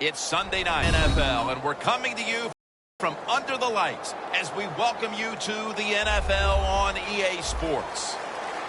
It's Sunday night NFL, and we're coming to you from under the lights as we welcome you to the NFL on EA Sports.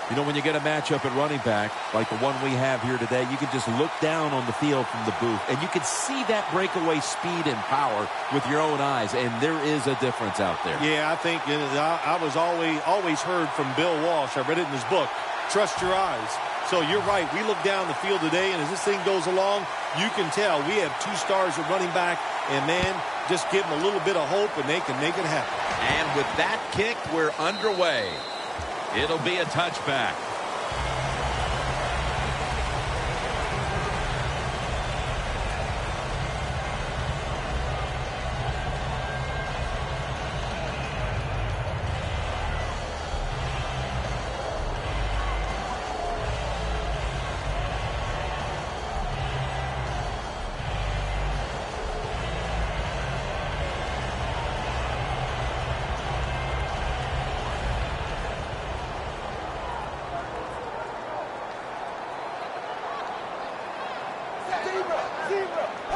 You know, when you get a matchup at running back, like the one we have here today, you can just look down on the field from the booth, and you can see that breakaway speed and power with your own eyes, and there is a difference out there. Yeah, I think I was always heard from Bill Walsh. I read it in his book, Trust Your Eyes. So you're right. We look down the field today, and as this thing goes along, you can tell we have two stars at running back, and, man, just give them a little bit of hope, and they can make it happen. And with that kick, we're underway. It'll be a touchback.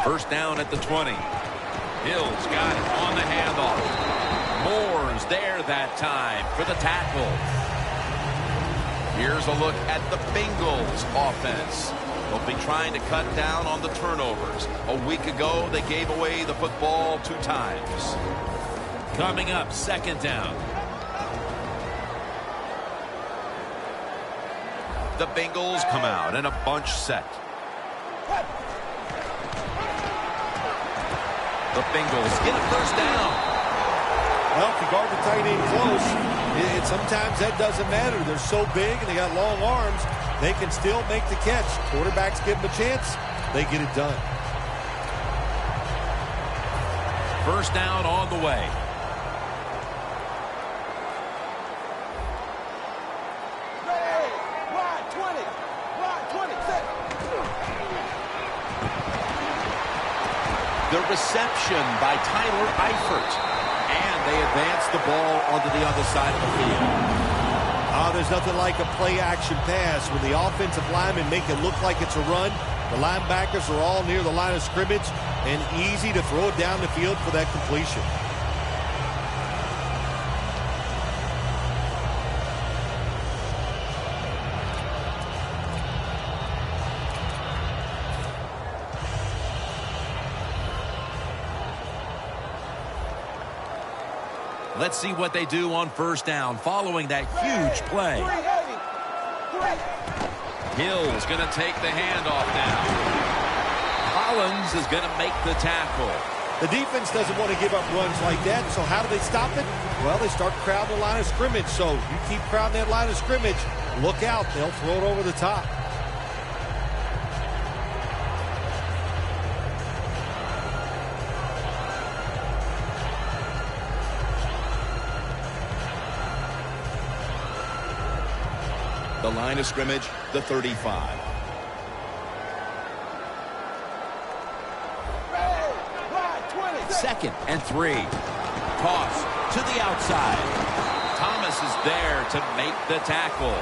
First down at the 20. Hill's got it on the handoff. Moore's there that time for the tackle. Here's a look at the Bengals offense. They'll be trying to cut down on the turnovers. A week ago, they gave away the football 2 times. Coming up, second down. The Bengals come out in a bunch set. The Bengals get a first down. Well, if you guard the tight end close, sometimes that doesn't matter. They're so big and they got long arms, they can still make the catch. Quarterbacks give them a chance, they get it done. First down on the way. The reception by Tyler Eifert. And they advance the ball onto the other side of the field. There's nothing like a play-action pass when the offensive linemen make it look like it's a run. The linebackers are all near the line of scrimmage and easy to throw it down the field for that completion. Let's see what they do on first down following that huge play. Hill's going to take the handoff now. Collins is going to make the tackle. The defense doesn't want to give up runs like that, so how do they stop it? Well, they start crowding the line of scrimmage, so you keep crowding that line of scrimmage, look out, they'll throw it over the top. The line of scrimmage, the 35. Second and 3. Toss to the outside. Thomas is there to make the tackle.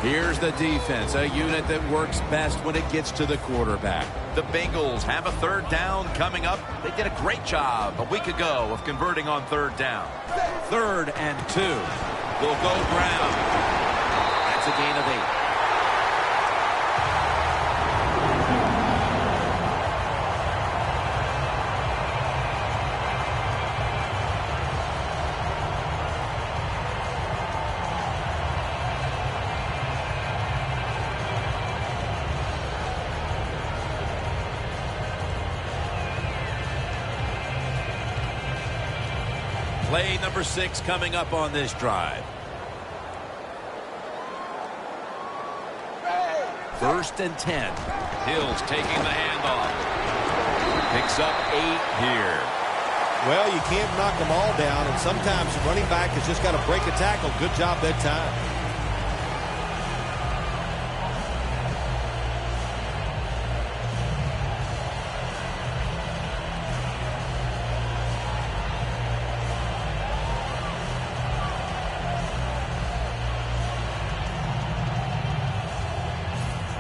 Here's the defense, a unit that works best when it gets to the quarterback. The Bengals have a third down coming up. They did a great job a week ago of converting on third down. 3rd and 2. Will go Brown. That's a gain of 8. Play number 6 coming up on this drive. 1st and 10. Hill's taking the handoff. Picks up 8 here. Well, you can't knock them all down, and sometimes the running back has just got to break a tackle. Good job that time.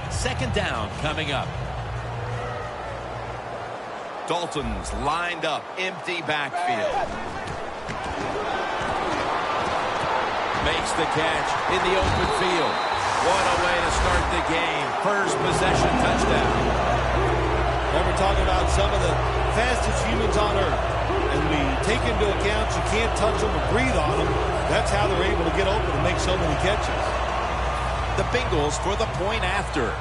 Second down coming up. Dalton's lined up, empty backfield. Makes the catch in the open field. What a way to start the game. First possession touchdown. And we're talking about some of the fastest humans on earth. And we take into account you can't touch them or breathe on them. That's how they're able to get open and make so many catches. The Bengals for the point after.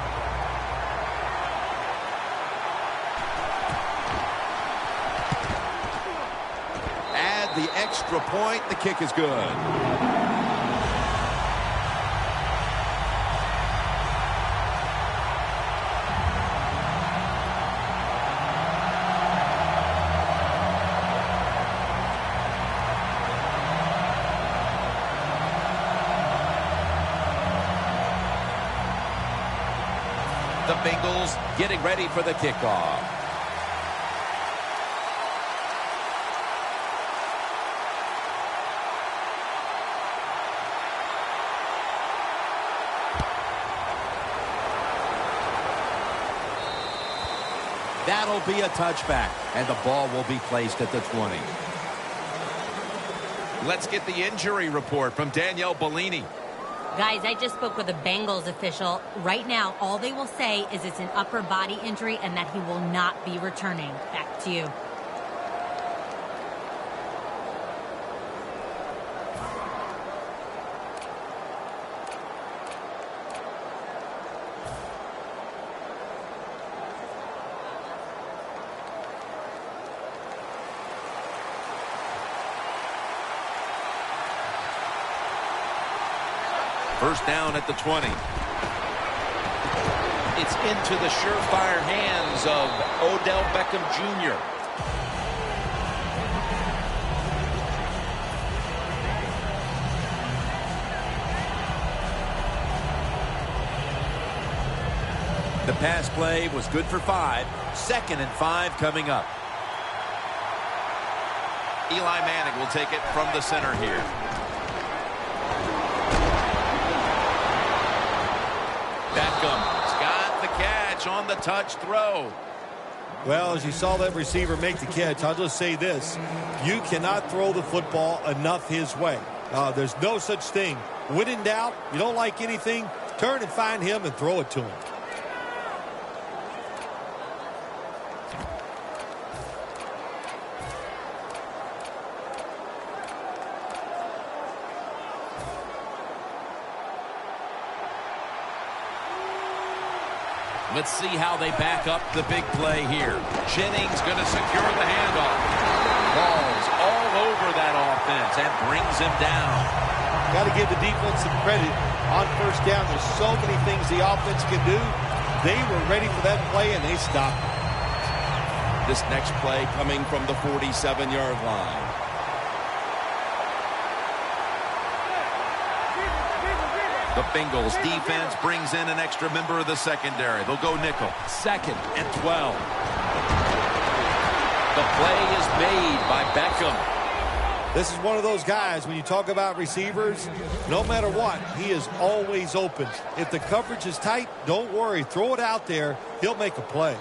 Add the extra point. The kick is good. The Bengals getting ready for the kickoff. That'll be a touchback, and the ball will be placed at the 20. Let's get the injury report from Danielle Bellini. Guys, I just spoke with a Bengals official. Right now, all they will say is it's an upper body injury and that he will not be returning. Back to you. First down at the 20. It's into the surefire hands of Odell Beckham Jr. The pass play was good for 5. 2nd and 5 coming up. Eli Manning will take it from the center here. Beckham's got the catch on the touch throw. Well, as you saw that receiver make the catch, I'll just say this. You cannot throw the football enough his way. There's no such thing. When in doubt, you don't like anything, turn and find him and throw it to him. Let's see how they back up the big play here. Jennings going to secure the handoff. Ball's all over that offense and brings him down. Got to give the defense some credit on first down. There's so many things the offense can do. They were ready for that play, and they stopped it. This next play coming from the 47-yard line. The Bengals defense brings in an extra member of the secondary. They'll go nickel. 2nd and 12. The play is made by Beckham. This is one of those guys, when you talk about receivers, no matter what, he is always open. If the coverage is tight, don't worry. Throw it out there. He'll make a play.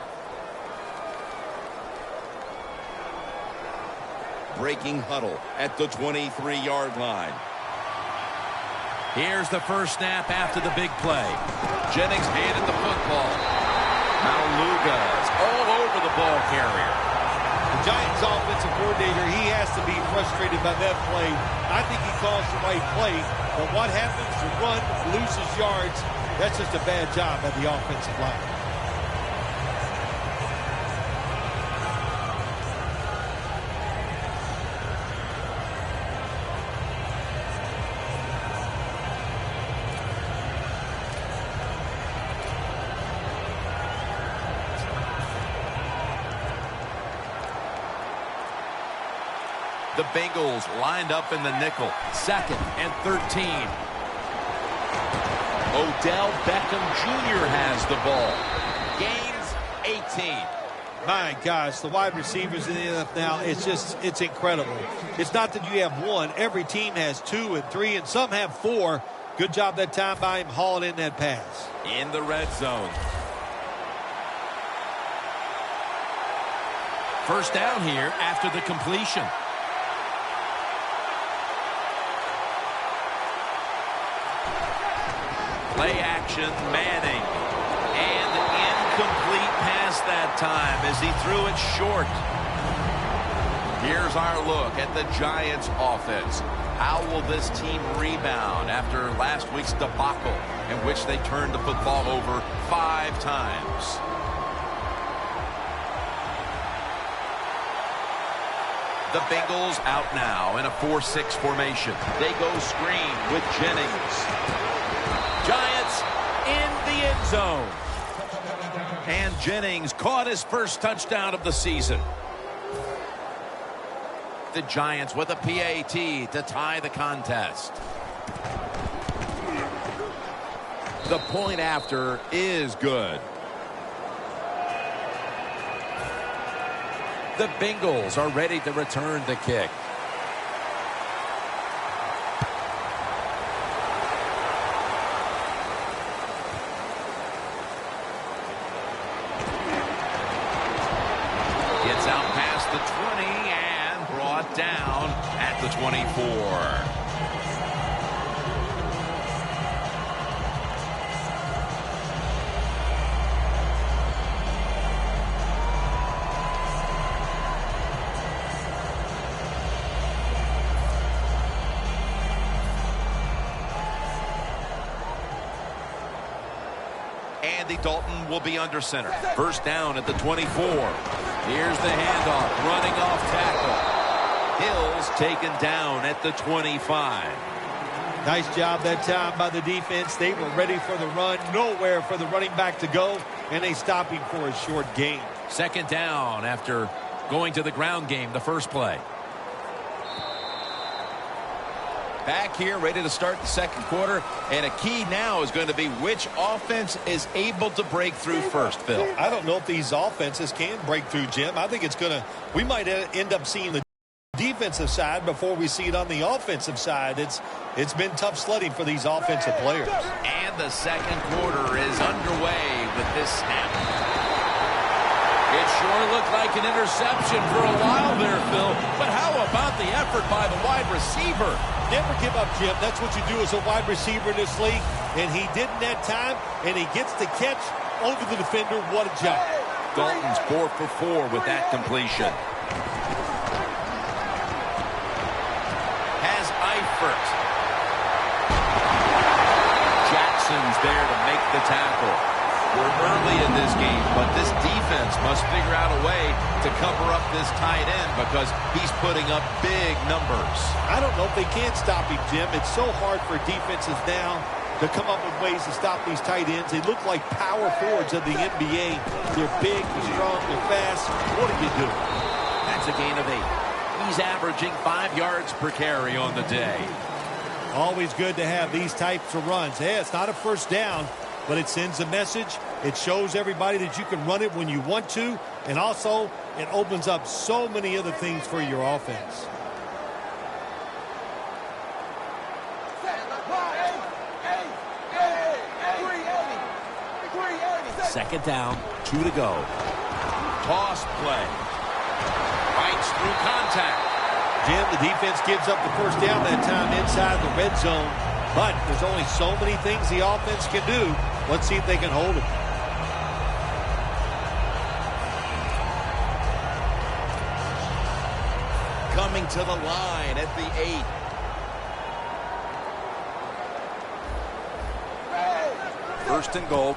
Breaking huddle at the 23-yard line. Here's the first snap after the big play. Jennings handed the football. Maluga's all over the ball carrier. The Giants offensive coordinator, he has to be frustrated by that play. I think he calls the right play, but what happens to run, loses yards, that's just a bad job by the offensive line. The Bengals lined up in the nickel. 2nd and 13. Odell Beckham Jr. has the ball. Gains 18. My gosh, the wide receivers in the NFL now, it's incredible. It's not that you have one. Every team has 2 and 3, and some have 4. Good job that time by him hauling in that pass. In the red zone. First down here after the completion. Play action, Manning. And incomplete pass that time as he threw it short. Here's our look at the Giants offense. How will this team rebound after last week's debacle in which they turned the football over 5 times? The Bengals out now in a 4-6 formation. They go screen with Jennings. Giants in the end zone. And Jennings caught his first touchdown of the season. The Giants with a PAT to tie the contest. The point after is good. The Bengals are ready to return the kick. Gets out past the 20 and brought down at the 24. Andy Dalton will be under center. First down at the 24. Here's the handoff, running off tackle. Hills taken down at the 25. Nice job that time by the defense. They were ready for the run. Nowhere for the running back to go. And they stopped him for a short gain. Second down after going to the ground game the first play. Back here, ready to start the second quarter. And a key now is going to be which offense is able to break through first, Phil. I don't know if these offenses can break through, Jim. I think it's going to, we might end up seeing the defensive side before we see it on the offensive side. It's been tough sledding for these offensive players. And the second quarter is underway with this snap. It sure looked like an interception for a while there, Phil. But how about the effort by the wide receiver? Never give up, Jim. That's what you do as a wide receiver in this league. And he didn't that time, and he gets the catch over the defender. What a job. Dalton's 4 for 4 with that completion. Has Eifert. Jackson's there to make the tackle. We're early in this game, but this defense must figure out a way to cover up this tight end because he's putting up big numbers. I don't know if they can stop him, Jim. It's so hard for defenses now to come up with ways to stop these tight ends. They look like power forwards of the NBA. They're big, they're strong, they're fast. What do you do? That's a gain of 8. He's averaging 5 yards per carry on the day. Always good to have these types of runs. Hey, it's not a first down, but it sends a message. It shows everybody that you can run it when you want to. And also, it opens up so many other things for your offense. Second down, 2 to go. Toss play. Fights through contact. Jim, the defense gives up the first down that time inside the red zone. But there's only so many things the offense can do. Let's see if they can hold it. Coming to the line at the 8. First and goal.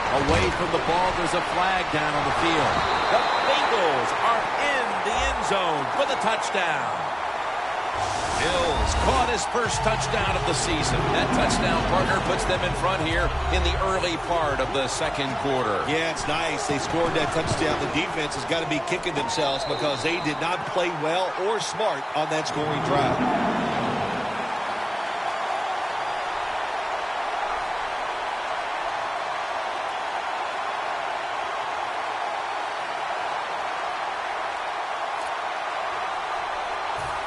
Away from the ball, there's a flag down on the field. The Bengals are in the end zone for the touchdown. Hills caught his first touchdown of the season. That touchdown partner puts them in front here in the early part of the second quarter. Yeah, it's nice. They scored that touchdown. The defense has got to be kicking themselves because they did not play well or smart on that scoring drive.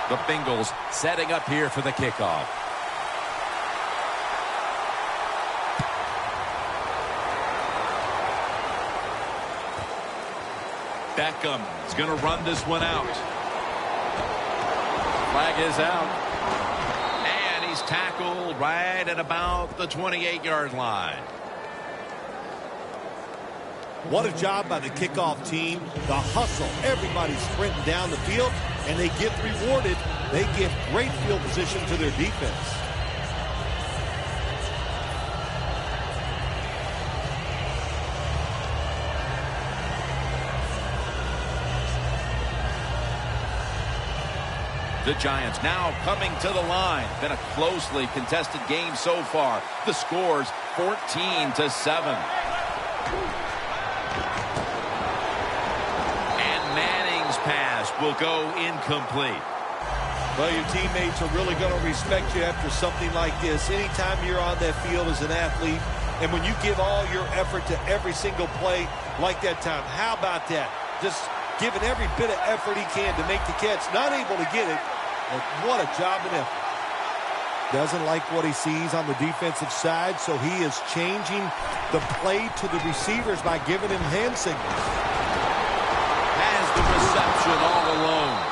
The Bengals setting up here for the kickoff. Beckham is going to run this one out. Flag is out. And he's tackled right at about the 28-yard line. What a job by the kickoff team. The hustle. Everybody's sprinting down the field, and they get rewarded. They give great field position to their defense. The Giants now coming to the line. Been a closely contested game so far. The score's 14-7. And Manning's pass will go incomplete. Well, your teammates are really going to respect you after something like this. Anytime you're on that field as an athlete, and when you give all your effort to every single play like that time, how about that? Just giving every bit of effort he can to make the catch. Not able to get it, but what a job and effort. Doesn't like what he sees on the defensive side, so he is changing the play to the receivers by giving him hand signals. Has the reception all alone.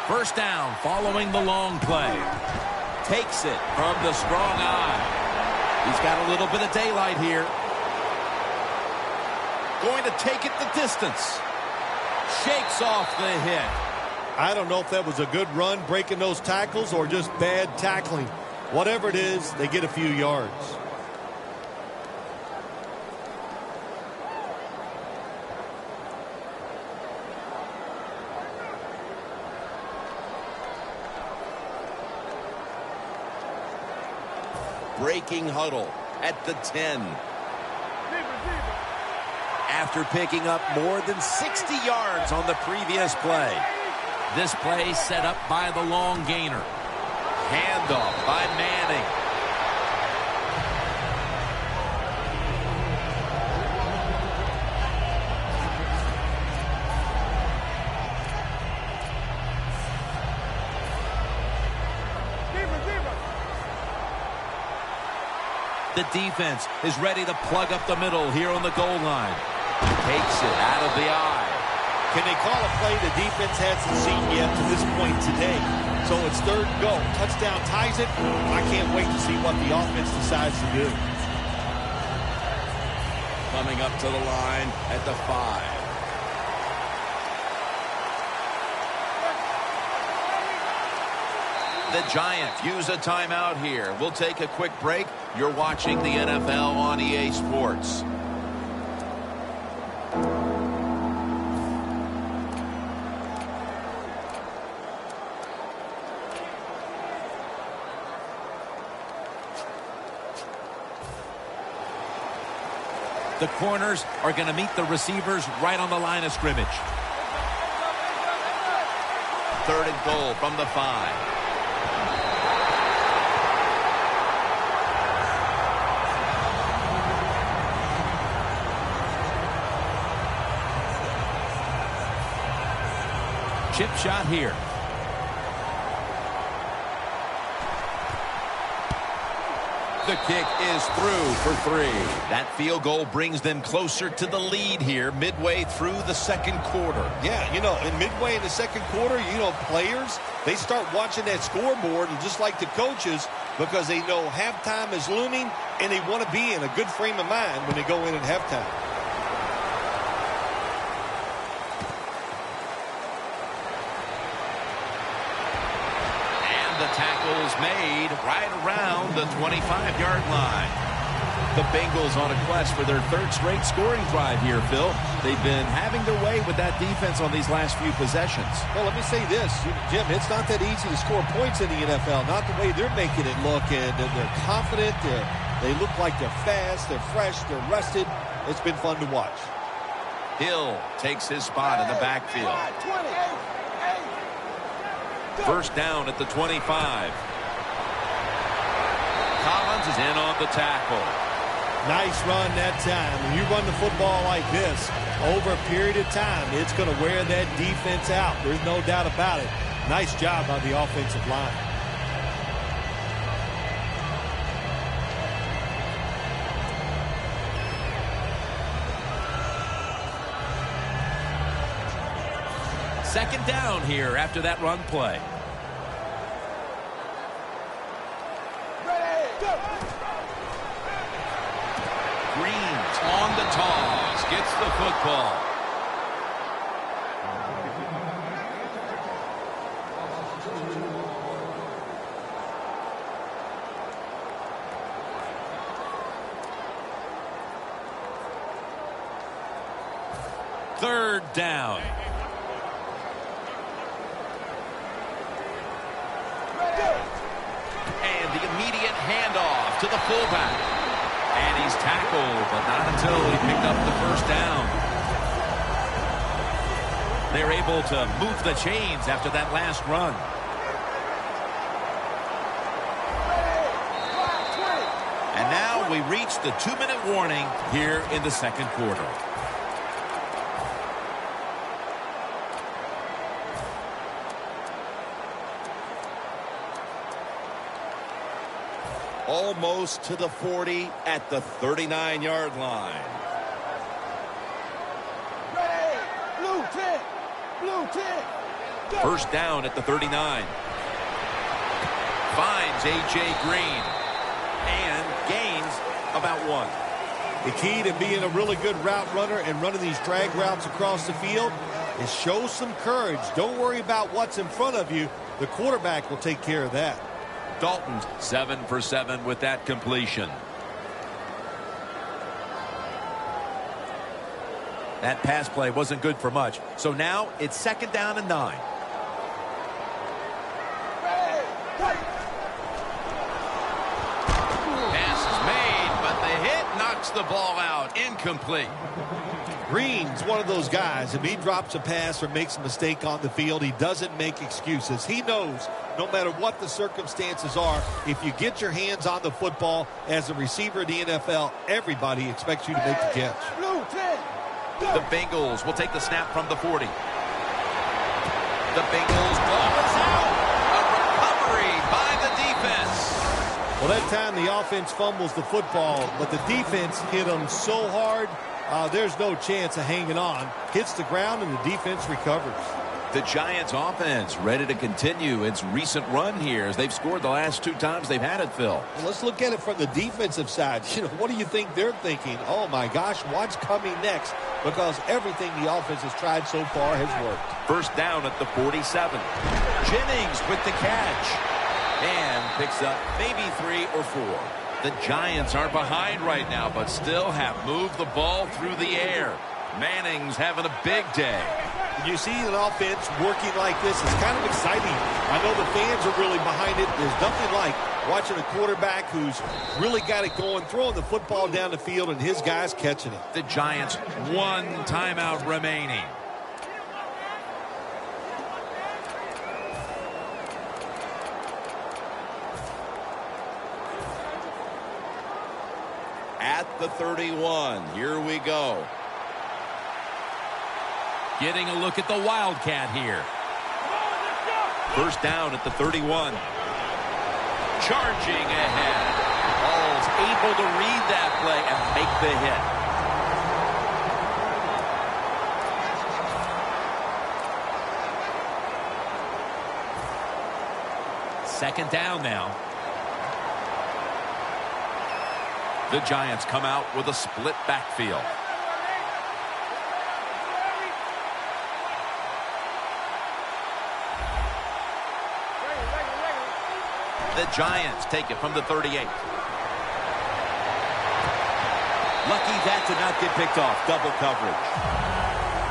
First down following the long play. Takes it from the strong eye. He's got a little bit of daylight here. Going to take it the distance. Shakes off the hit. I don't know if that was a good run breaking those tackles or just bad tackling. Whatever it is, they get a few yards. Breaking huddle at the 10. After picking up more than 60 yards on the previous play. This play set up by the long gainer. Handoff by Manning. The defense is ready to plug up the middle here on the goal line. Takes it out of the eye. Can they call a play the defense hasn't seen yet to this point today? So it's third and go. Touchdown ties it. I can't wait to see what the offense decides to do. Coming up to the line at the 5. The Giants use a timeout here. We'll take a quick break. You're watching the NFL on EA Sports. The corners are going to meet the receivers right on the line of scrimmage. Third and goal from the 5. Chip shot here. The kick is through for 3. That field goal brings them closer to the lead here midway through the second quarter. Yeah, you know, and midway in the second quarter, you know, players, they start watching that scoreboard, and just like the coaches, because they know halftime is looming, and they want to be in a good frame of mind when they go in at halftime. Tackles made right around the 25-yard line. The Bengals on a quest for their third straight scoring drive here, Phil. They've been having their way with that defense on these last few possessions. Well, let me say this, Jim, it's not that easy to score points in the NFL, not the way they're making it look, and they're confident, they look like they're fast, they're fresh, they're rested. It's been fun to watch. Hill takes his spot in the backfield. First down at the 25. Collins is in on the tackle. Nice run that time. When you run the football like this, over a period of time, it's going to wear that defense out. There's no doubt about it. Nice job by the offensive line. Second down here after that run play. Green's on the toss. Gets the football. Third down. And the immediate handoff to the fullback. And he's tackled, but not until he picked up the first down. They're able to move the chains after that last run. And now we reach the 2-minute warning here in the second quarter. Almost to the 40 at the 39-yard line. First down at the 39. Finds A.J. Green. And gains about 1. The key to being a really good route runner and running these drag routes across the field is show some courage. Don't worry about what's in front of you. The quarterback will take care of that. Dalton's 7 for 7 with that completion. That pass play wasn't good for much. So now it's second down and 9. Pass is made, but the hit knocks the ball out. Incomplete. Green's one of those guys. If he drops a pass or makes a mistake on the field, he doesn't make excuses. He knows no matter what the circumstances are, if you get your hands on the football as a receiver in the NFL, everybody expects you to make the catch. The Bengals will take the snap from the 40. The Bengals ball is out. A recovery by the defense. Well, that time the offense fumbles the football, but the defense hit them so hard, there's no chance of hanging on. Hits the ground, and the defense recovers. The Giants offense ready to continue its recent run here as they've scored the last 2 times they've had it, Phil. Well, let's look at it from the defensive side. What do you think they're thinking? Oh, my gosh, what's coming next? Because everything the offense has tried so far has worked. First down at the 47. Jennings with the catch. And picks up maybe 3 or 4. The Giants are behind right now, but still have moved the ball through the air. Manning's having a big day. When you see an offense working like this, it's kind of exciting. I know the fans are really behind it. There's nothing like watching a quarterback who's really got it going, throwing the football down the field, and his guys catching it. The Giants, 1 timeout remaining. At the 31, here we go. Getting a look at the Wildcat here. First down at the 31. Charging ahead. Hall's able to read that play and make the hit. Second down now. The Giants come out with a split backfield. The Giants take it from the 38. Lucky that did not get picked off. Double coverage.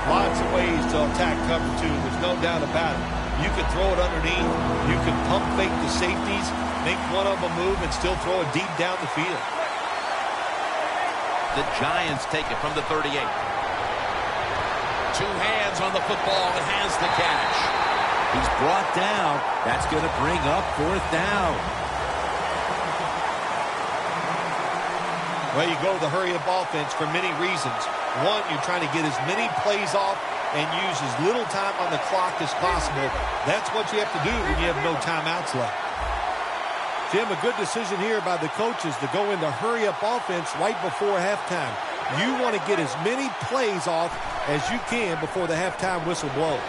Lots of ways to attack cover 2. There's no doubt about it. You can throw it underneath. You can pump fake the safeties, make one of them move, and still throw it deep down the field. The Giants take it from the 38. Two hands on the football and has the catch. He's brought down. That's going to bring up 4th down. Well, you go the hurry-up offense for many reasons. One, you're trying to get as many plays off and use as little time on the clock as possible. That's what you have to do when you have no timeouts left. Jim, a good decision here by the coaches to go in the hurry-up offense right before halftime. You want to get as many plays off as you can before the halftime whistle blows.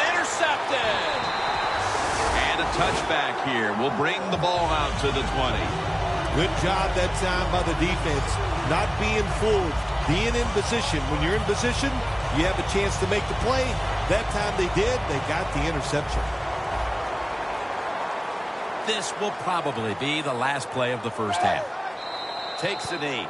Intercepted. And a touchback here will bring the ball out to the 20. Good job that time by the defense. Not being fooled. Being in position. When you're in position, you have a chance to make the play. That time they did. They got the interception. This will probably be the last play of the first half. Takes a knee.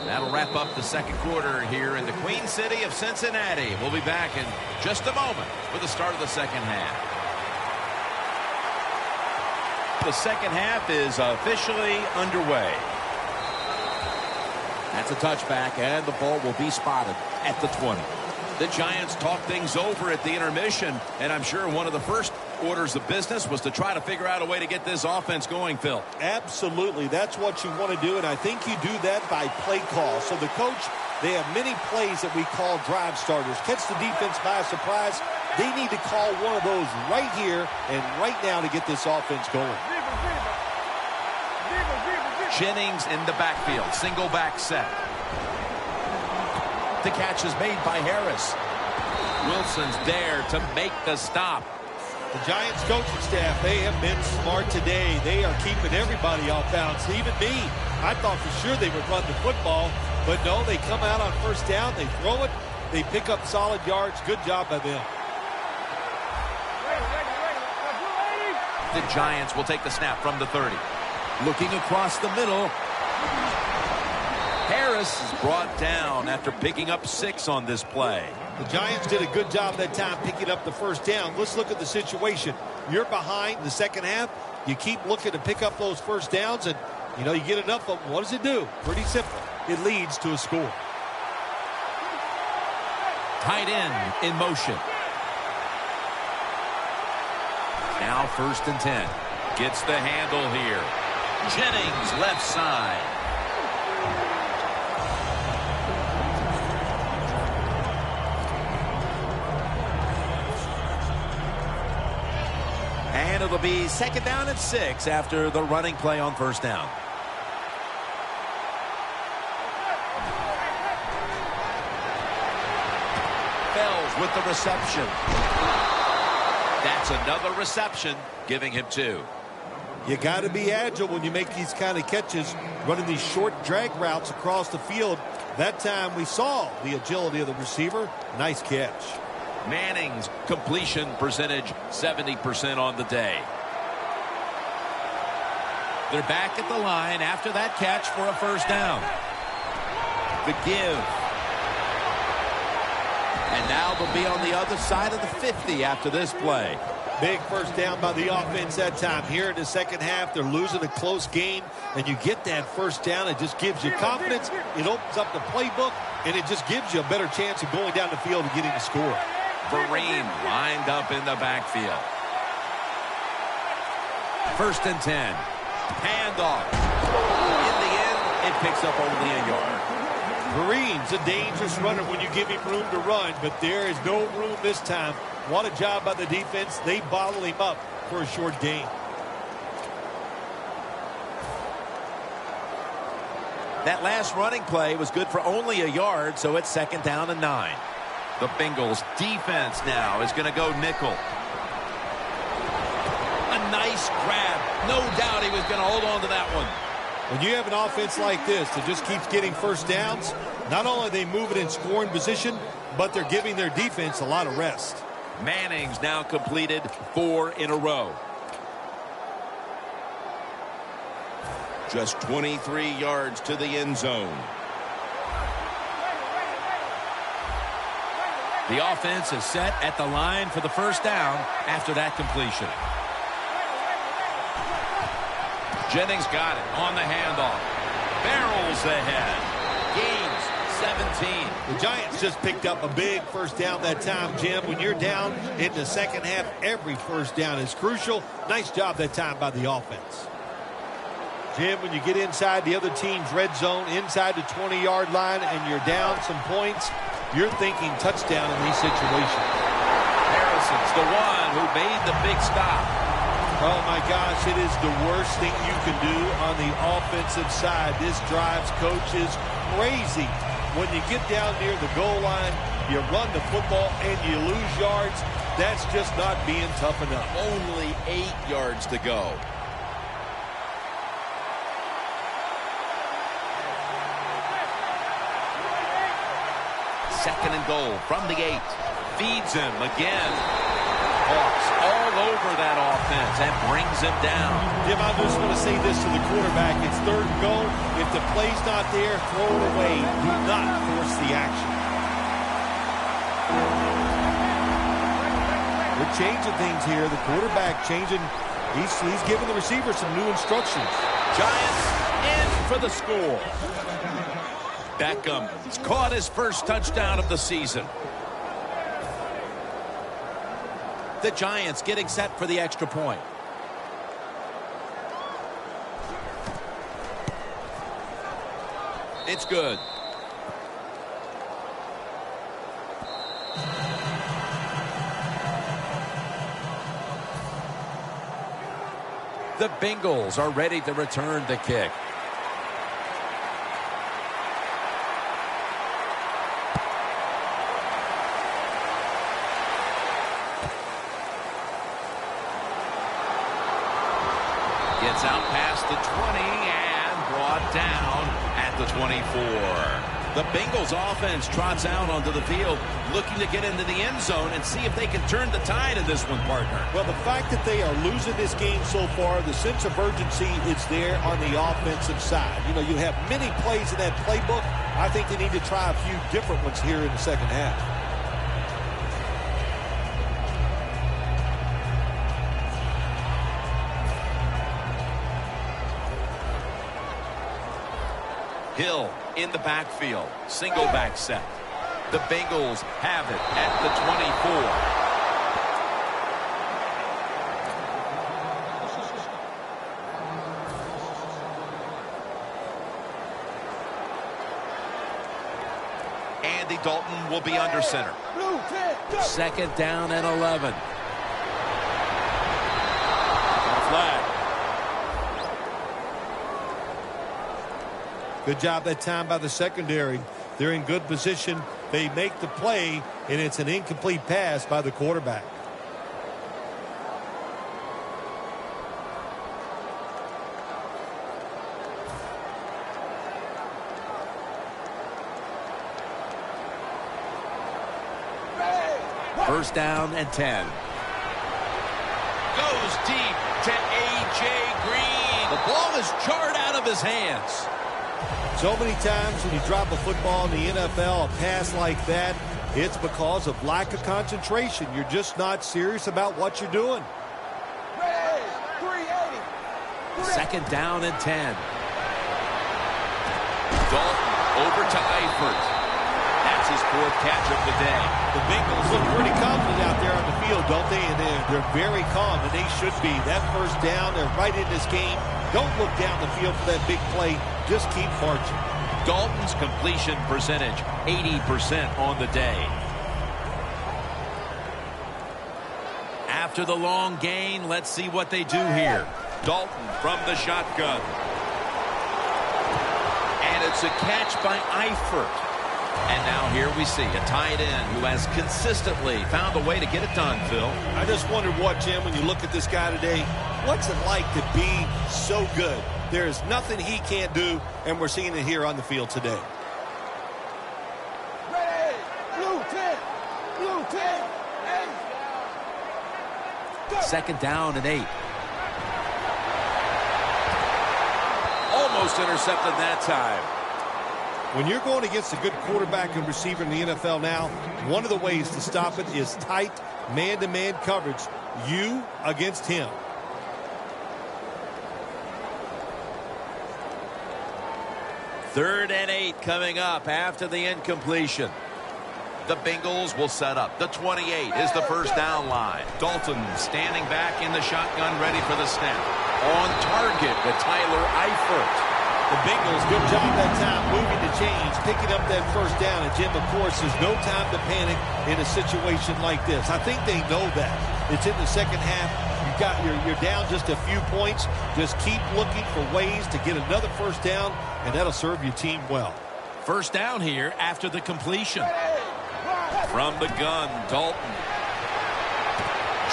That'll wrap up the second quarter here in the Queen City of Cincinnati. We'll be back in just a moment for the start of the second half. The second half is officially underway. That's a touchback, and the ball will be spotted at the 20. The Giants talked things over at the intermission, and I'm sure one of the first orders of business was to try to figure out a way to get this offense going, Phil. Absolutely. That's what you want to do, and I think you do that by play call. So the coach, they have many plays that we call drive starters. Catch the defense by surprise. They need to call one of those right here and right now to get this offense going. Jennings in the backfield. Single back set. The catch is made by Harris. Wilson's there to make the stop. The Giants coaching staff, they have been smart today. They are keeping everybody off bounds, even me. I thought for sure they would run the football, but no, they come out on first down, they throw it, they pick up solid yards. Good job by them. The Giants will take the snap from the 30. Looking across the middle. Harris is brought down after picking up 6 on this play. The Giants did a good job that time picking up the first down. Let's look at the situation. You're behind the second half. You keep looking to pick up those first downs, and, you know, you get enough of them. What does it do? Pretty simple. It leads to a score. Tight end in motion. Now 1st and 10. Gets the handle here. Jennings left side. And it'll be 2nd down and 6 after the running play on 1st down. Fells with the reception. That's another reception, giving him 2. You got to be agile when you make these kind of catches, running these short drag routes across the field. That time we saw the agility of the receiver. Nice catch. Manning's completion percentage 70% on the day. They're back at the line after that catch for a 1st down. The give. And now they'll be on the other side of the 50 after this play. Big 1st down by the offense that time. Here in the second half, they're losing a close game, and you get that 1st down. It just gives you confidence. It opens up the playbook, and it just gives you a better chance of going down the field and getting a score. Vereen lined up in the backfield. 1st and 10. Handoff. In the end, it picks up only a yard. Vereen's a dangerous runner when you give him room to run, but there is no room this time. What a job by the defense. They bottle him up for a short gain. That last running play was good for only a yard, so it's 2nd down and 9. The Bengals defense now is going to go nickel. A nice grab. No doubt he was going to hold on to that one. When you have an offense like this that just keeps getting 1st downs, not only are they moving in scoring position, but they're giving their defense a lot of rest. Manning's now completed 4 in a row. Just 23 yards to the end zone. The offense is set at the line for the 1st down after that completion. Jennings got it on the handoff. Barrels ahead. Gains 17. The Giants just picked up a big first down that time, Jim. When you're down in the second half, every first down is crucial. Nice job that time by the offense. Jim, when you get inside the other team's red zone, inside the 20-yard line, and you're down some points, you're thinking touchdown in these situations. Harrison's the one who made the big stop. Oh, my gosh, it is the worst thing you can do on the offensive side. This drives coaches crazy. When you get down near the goal line, you run the football, and you lose yards. That's just not being tough enough. Only 8 yards to go. Second and goal from the 8. Feeds him again. Hawks all over that offense and brings him down. Jim, I just want to say this to the quarterback. It's third and goal. If the play's not there, throw it away. Do not force the action. We're changing things here. The quarterback changing. He's giving the receiver some new instructions. Giants in for the score. Beckham has caught his first touchdown of the season. The Giants getting set for the extra point. It's good. The Bengals are ready to return the kick. Gets out past the 20 and brought down at the 24. The Bengals offense trots out onto the field, looking to get into the end zone and see if they can turn the tide in this one, partner. Well, the fact that they are losing this game so far, the sense of urgency is there on the offensive side. You know, you have many plays in that playbook. I think they need to try a few different ones here in the second half. Hill in the backfield. Single back set. The Bengals have it at the 24. Andy Dalton will be under center. Second down and 11. Flag. Good job that time by the secondary. They're in good position. They make the play, and it's an incomplete pass by the quarterback. First down and 10. Goes deep to A.J. Green. The ball is jarred out of his hands. So many times when you drop a football in the NFL, a pass like that, it's because of lack of concentration. You're just not serious about what you're doing. Second down and 10. Dalton over to Eifert. That's his fourth catch of the day. The Bengals look pretty confident out there on the field, don't they? And they're very calm, and they should be. That first down, they're right in this game. Don't look down the field for that big play. Just keep marching. Dalton's completion percentage, 80% on the day. After the long gain, let's see what they do here. Dalton from the shotgun. And it's a catch by Eifert. And now here we see a tight end who has consistently found a way to get it done, Phil. I just wondered what, Jim, when you look at this guy today, what's it like to be so good? There's nothing he can't do, and we're seeing it here on the field today. Ready, blue 10, blue 10, 8. Second down and 8. Almost intercepted that time. When you're going against a good quarterback and receiver in the NFL now, one of the ways to stop it is tight man-to-man coverage. You against him. 3rd and 8 coming up after the incompletion. The Bengals will set up. The 28 is the first down line. Dalton standing back in the shotgun, ready for the snap. On target with Tyler Eifert. The Bengals, good job that time moving the chains, picking up that first down. And Jim, of course, there's no time to panic in a situation like this. I think they know that. It's in the second half. You're down just a few points. Just keep looking for ways to get another first down, and that'll serve your team well. First down here after the completion. From the gun, Dalton.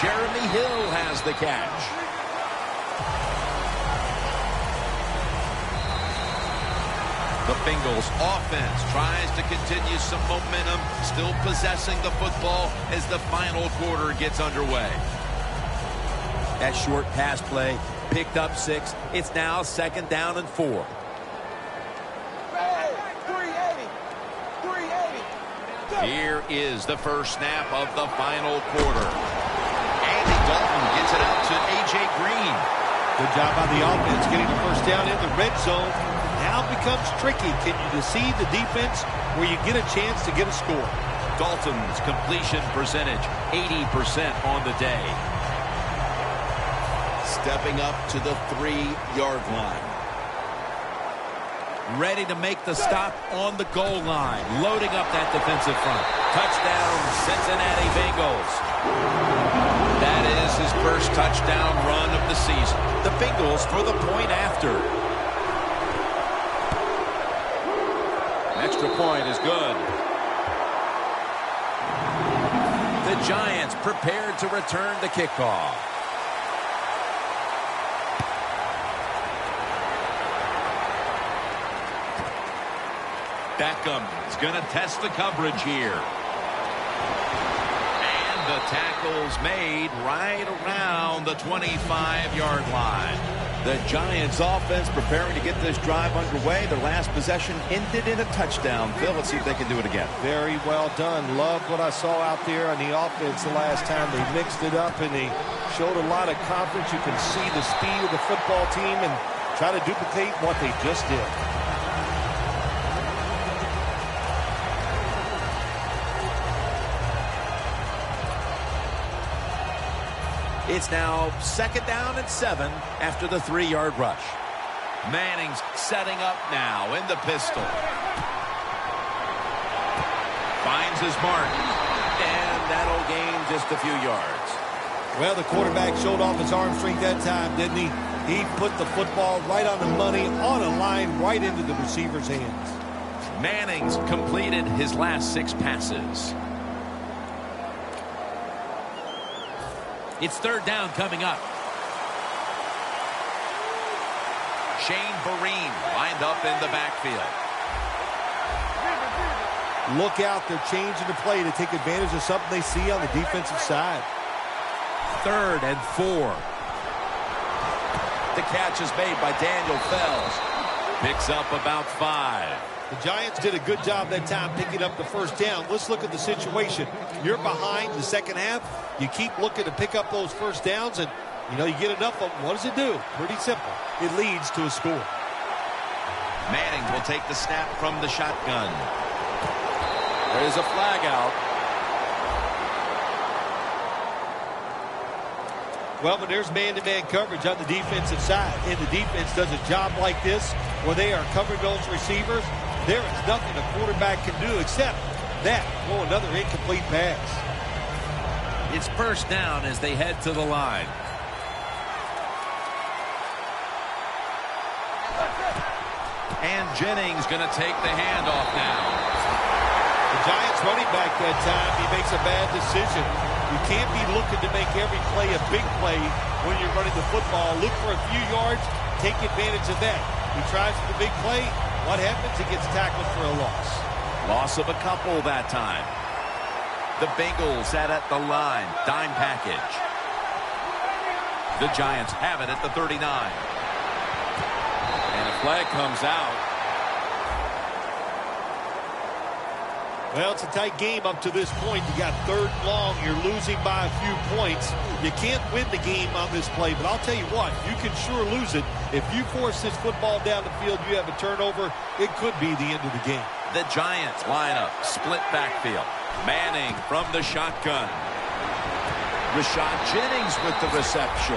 Jeremy Hill has the catch. The Bengals offense tries to continue some momentum, still possessing the football as the final quarter gets underway. That short pass play picked up 6. It's now 2nd down and 4. 380. Here is the first snap of the final quarter. Andy Dalton gets it out to A.J. Green. Good job by the offense getting the first down in the red zone. Now it becomes tricky. Can you deceive the defense where you get a chance to get a score? Dalton's completion percentage, 80% on the day. Stepping up to the 3-yard line. Ready to make the stop on the goal line. Loading up that defensive front. Touchdown, Cincinnati Bengals. That is his first touchdown run of the season. The Bengals for the point after. Extra point is good. The Giants prepared to return the kickoff. Beckham is going to test the coverage here. And the tackle's made right around the 25-yard line. The Giants offense preparing to get this drive underway. Their last possession ended in a touchdown. Phil, let's see if they can do it again. Very well done. Loved what I saw out there on the offense the last time. They mixed it up and they showed a lot of confidence. You can see the speed of the football team and try to duplicate what they just did. It's now 2nd down and 7 after the 3-yard rush. Manning's setting up now in the pistol. Finds his mark. And that'll gain just a few yards. Well, the quarterback showed off his arm strength that time, didn't he? He put the football right on the money, on a line, right into the receiver's hands. Manning's completed his last 6 passes. It's 3rd down coming up. Shane Vereen lined up in the backfield. Look out, they're changing the play to take advantage of something they see on the defensive side. 3rd and 4. The catch is made by Daniel Fells. Picks up about 5. The Giants did a good job that time picking up the first down. Let's look at the situation. You're behind the second half. You keep looking to pick up those first downs, and, you know, you get enough of them. What does it do? Pretty simple. It leads to a score. Manning will take the snap from the shotgun. There's a flag out. Well, but there's man-to-man coverage on the defensive side, and the defense does a job like this where they are covering those receivers. There is nothing a quarterback can do except that. Oh, another incomplete pass. It's first down as they head to the line. And Jennings going to take the handoff now. The Giants running back that time, he makes a bad decision. You can't be looking to make every play a big play when you're running the football. Look for a few yards, take advantage of that. He tries for the big play. What happens? He gets tackled for a loss. Loss of a couple that time. The Bengals at the line. Dime package. The Giants have it at the 39. And a flag comes out. Well, it's a tight game up to this point. You got 3rd and long. You're losing by a few points. You can't win the game on this play, but I'll tell you what, you can sure lose it. If you force this football down the field, you have a turnover, it could be the end of the game. The Giants line up, split backfield. Manning from the shotgun. Rashad Jennings with the reception.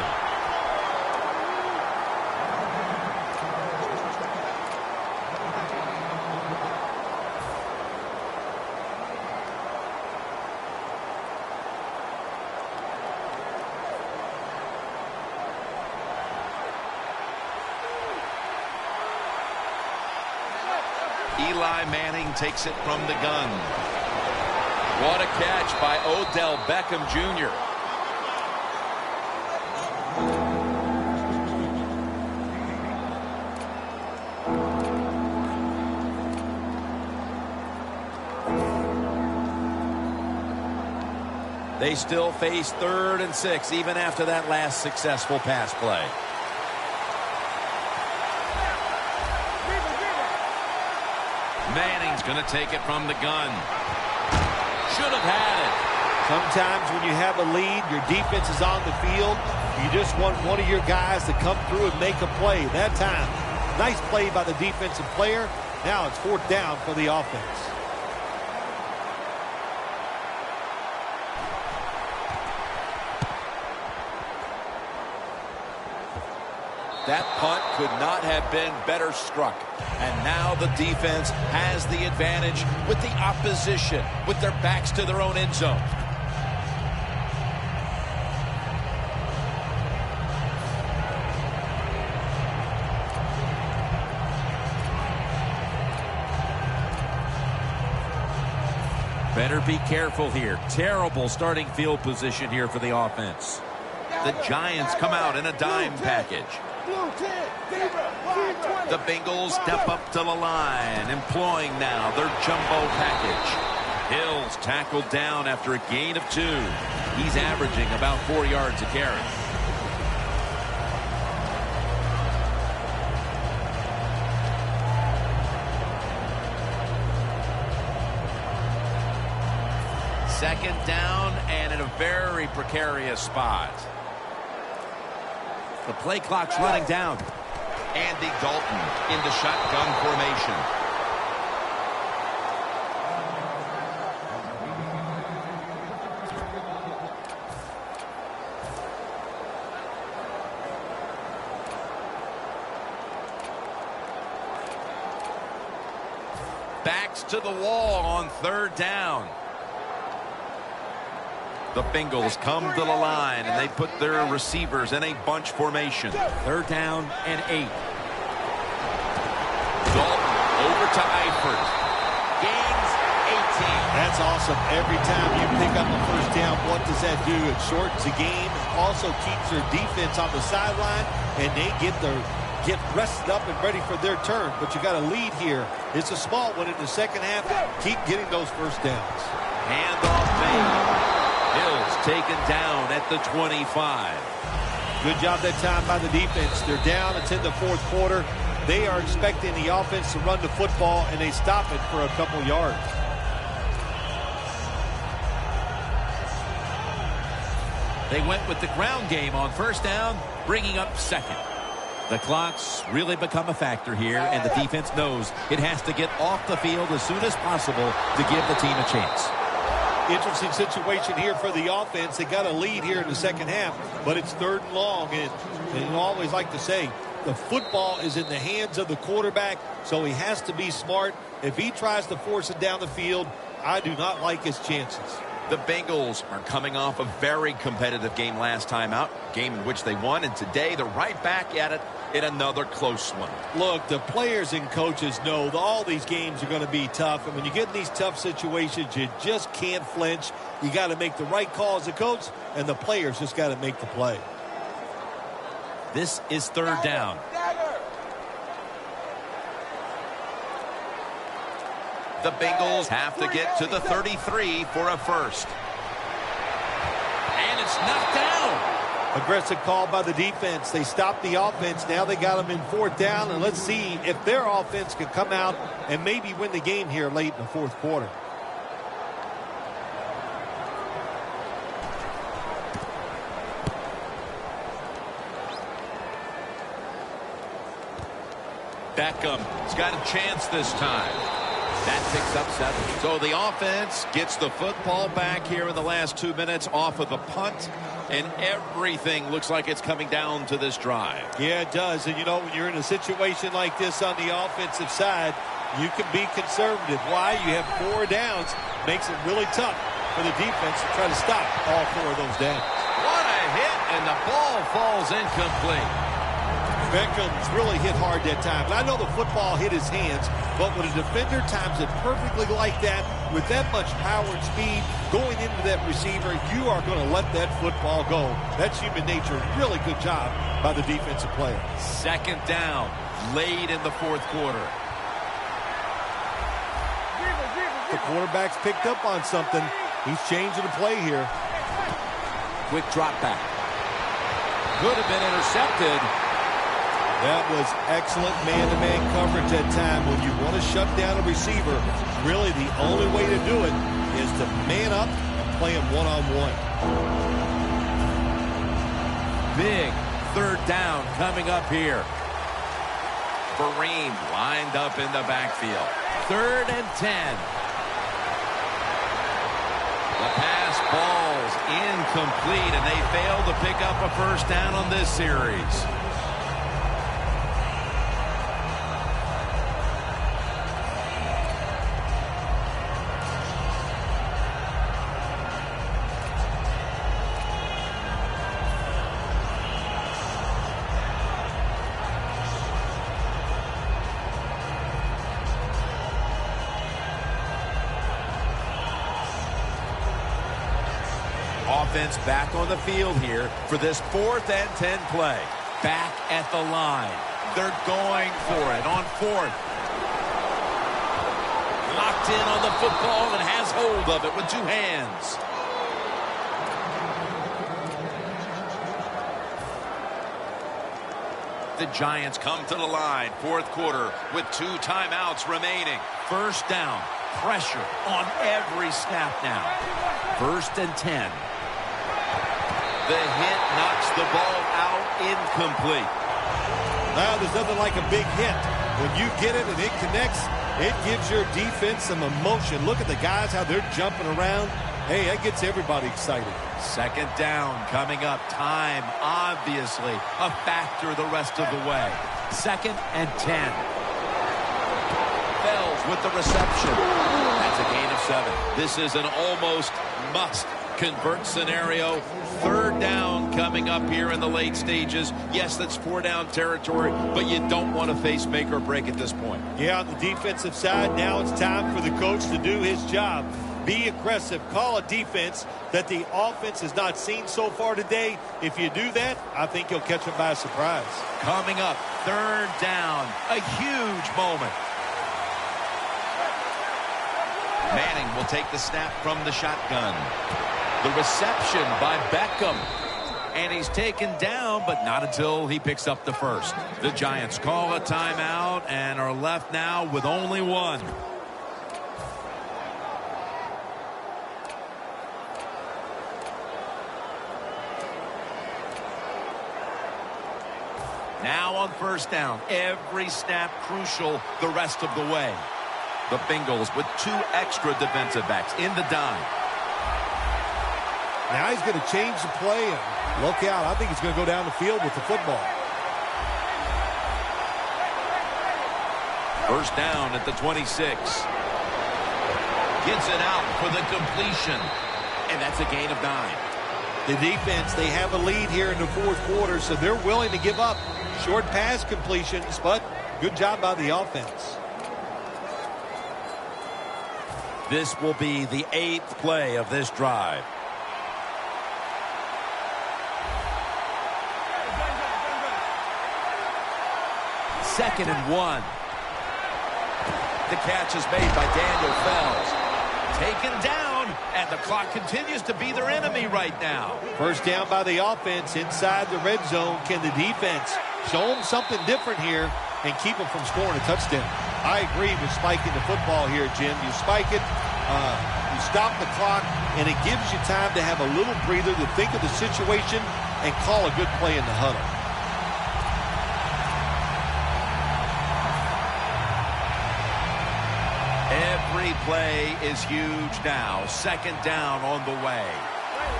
Eli Manning takes it from the gun. What a catch by Odell Beckham Jr. They still face 3rd and 6 even after that last successful pass play. Manning's going to take it from the gun. Should have had it. Sometimes when you have a lead, your defense is on the field. You just want one of your guys to come through and make a play. That time, nice play by the defensive player. Now it's 4th down for the offense. That punt could not have been better struck. And now the defense has the advantage with the opposition, with their backs to their own end zone. Better be careful here. Terrible starting field position here for the offense. The Giants come out in a dime package. The Bengals step up to the line, employing now their jumbo package. Hill's tackled down after a gain of 2. He's averaging about 4 yards a carry. Second down and in a very precarious spot. The play clock's running down. Andy Dalton in the shotgun formation. Backs to the wall on 3rd down. The Bengals come to the line, and they put their receivers in a bunch formation. 3rd down and 8. Dalton over to Eifert. Gains 18. That's awesome. Every time you pick up a 1st down, what does that do? It shortens the game. Also keeps their defense on the sideline, and they get rested up and ready for their turn. But you got a lead here. It's a small one in the second half. Keep getting those 1st downs. Handoff made. Hill's taken down at the 25. Good job that time by the defense. They're down. It's in the 4th quarter. They are expecting the offense to run the football, and they stop it for a couple yards. They went with the ground game on 1st down, bringing up 2nd. The clock's really become a factor here, and the defense knows it has to get off the field as soon as possible to give the team a chance. Interesting situation here for the offense. They got a lead here in the second half, but it's 3rd and long. And you always like to say, the football is in the hands of the quarterback, so he has to be smart. If he tries to force it down the field, I do not like his chances. The Bengals are coming off a very competitive game last time out, game in which they won, and today they're right back at it in another close one. Look, the players and coaches know that all these games are going to be tough, and when you get in these tough situations, you just can't flinch. You got to make the right call as a coach, and the players just got to make the play. This is 3rd down. The Bengals have to get to the 33 for a first. And it's knocked down. Aggressive call by the defense. They stopped the offense. Now they got them in 4th down, and let's see if their offense can come out and maybe win the game here late in the 4th quarter. Beckham's got a chance this time. That picks up 7. So the offense gets the football back here in the last 2 minutes off of the punt, and everything looks like it's coming down to this drive. Yeah, it does. And, you know, when you're in a situation like this on the offensive side, you can be conservative. Why? You have 4 downs. Makes it really tough for the defense to try to stop all 4 of those downs. What a hit, and the ball falls incomplete. Beckham's really hit hard that time. I know the football hit his hands, but when a defender times it perfectly like that, with that much power and speed going into that receiver, you are going to let that football go. That's human nature. Really good job by the defensive player. 2nd down, late in the 4th quarter. The quarterback's picked up on something. He's changing the play here. Quick drop back. Could have been intercepted. That was excellent man-to-man coverage that time. When you want to shut down a receiver, really the only way to do it is to man up and play him one-on-one. Big 3rd down coming up here. Kareem lined up in the backfield. 3rd and 10. The pass falls incomplete, and they fail to pick up a 1st down on this series. Offense back on the field here for this 4th and 10 play. Back at the line. They're going for it on 4th. Locked in on the football and has hold of it with 2 hands. The Giants come to the line, 4th quarter, with 2 timeouts remaining. 1st down. Pressure on every snap now. 1st and 10. The hit knocks the ball out incomplete. Now, there's nothing like a big hit. When you get it and it connects, it gives your defense some emotion. Look at the guys, how they're jumping around. Hey, that gets everybody excited. 2nd down coming up. Time, obviously, a factor the rest of the way. 2nd and 10. Fells with the reception. That's a gain of 7. This is an almost must-convert scenario. 3rd down coming up here in the late stages. Yes, that's 4-down territory, but you don't want to face make or break at this point. Yeah, on the defensive side, now it's time for the coach to do his job. Be aggressive. Call a defense that the offense has not seen so far today. If you do that, I think you'll catch them by surprise. Coming up, 3rd down. A huge moment. Manning will take the snap from the shotgun. The reception by Beckham. And he's taken down, but not until he picks up the 1st. The Giants call a timeout and are left now with only 1. Now on 1st down, every snap crucial the rest of the way. The Bengals with 2 extra defensive backs in the dime. Now he's going to change the play, and look out. I think he's going to go down the field with the football. 1st down at the 26. Gets it out for the completion. And that's a gain of 9. The defense, they have a lead here in the 4th quarter, so they're willing to give up short pass completions, but good job by the offense. This will be the 8th play of this drive. 2nd and 1. The catch is made by Daniel Fells. Taken down, and the clock continues to be their enemy right now. 1st down by the offense inside the red zone. Can the defense show them something different here and keep them from scoring a touchdown? I agree with spiking the football here, Jim. You spike it, you stop the clock, and it gives you time to have a little breather to think of the situation and call a good play in the huddle. Any play is huge now. Second down on the way.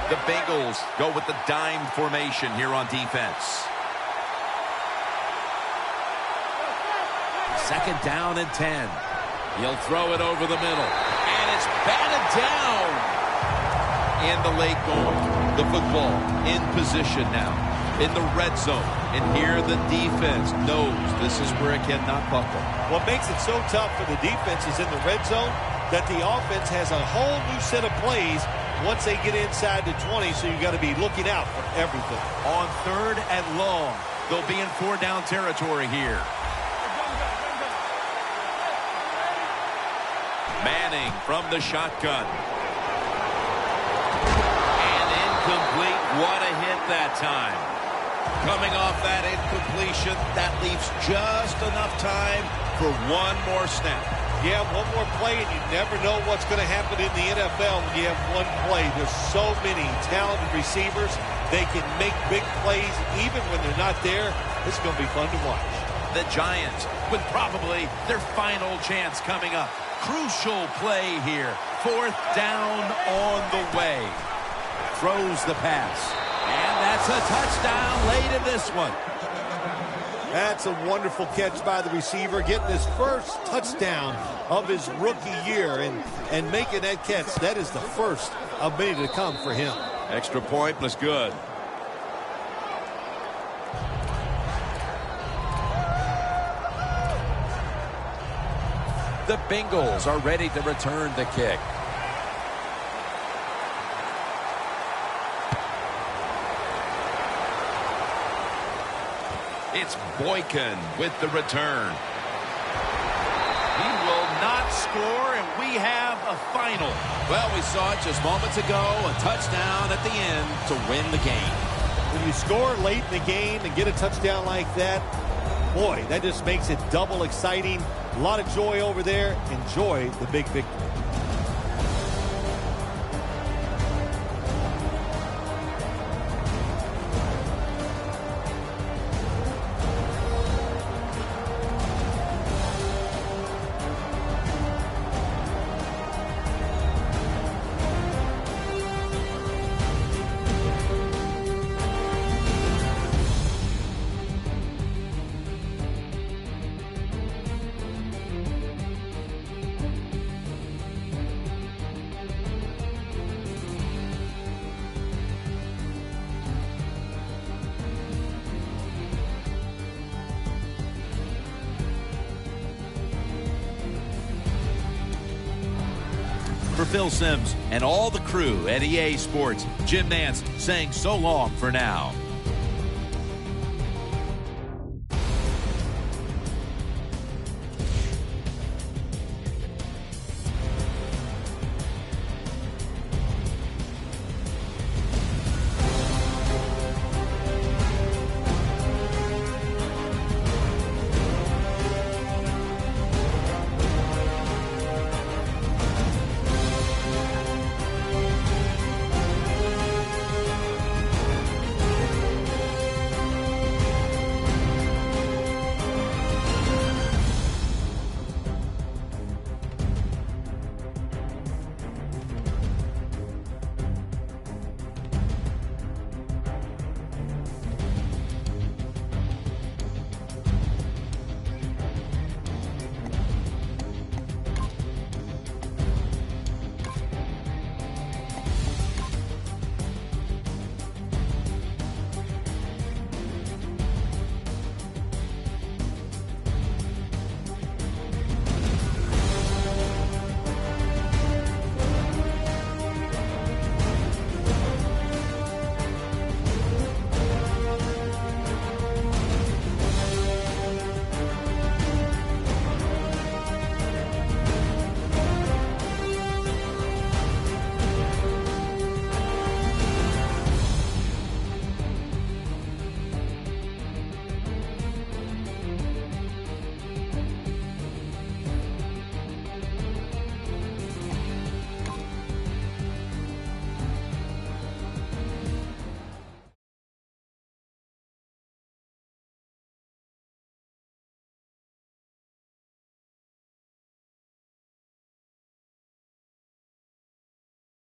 The Bengals go with the dime formation here on defense. Second down and 10. He'll throw it over the middle. And it's batted down. In the late going. The football in position now. In the red zone. And here the defense knows this is where it cannot buckle. What makes it so tough for the defense is in the red zone that the offense has a whole new set of plays once they get inside the 20, so you've got to be looking out for everything. On third and long, they'll be in 4-down territory here. Manning from the shotgun. And incomplete. What a hit that time. Coming off that incompletion, that leaves just enough time for one more snap. Yeah, one more play, and you never know what's going to happen in the NFL when you have one play. There's so many talented receivers. They can make big plays even when they're not there. It's going to be fun to watch. The Giants with probably their final chance coming up. Crucial play here. 4th down on the way. Throws the pass. And that's a touchdown late in this one. That's a wonderful catch by the receiver, getting his first touchdown of his rookie year and making that catch. That is the first of many to come for him. Extra point was good. The Bengals are ready to return the kick. It's Boykin with the return. He will not score, and we have a final. Well, we saw it just moments ago. A touchdown at the end to win the game. When you score late in the game and get a touchdown like that, boy, that just makes it double exciting. A lot of joy over there. Enjoy the big victory. For Phil Simms and all the crew at EA Sports, Jim Nance saying so long for now.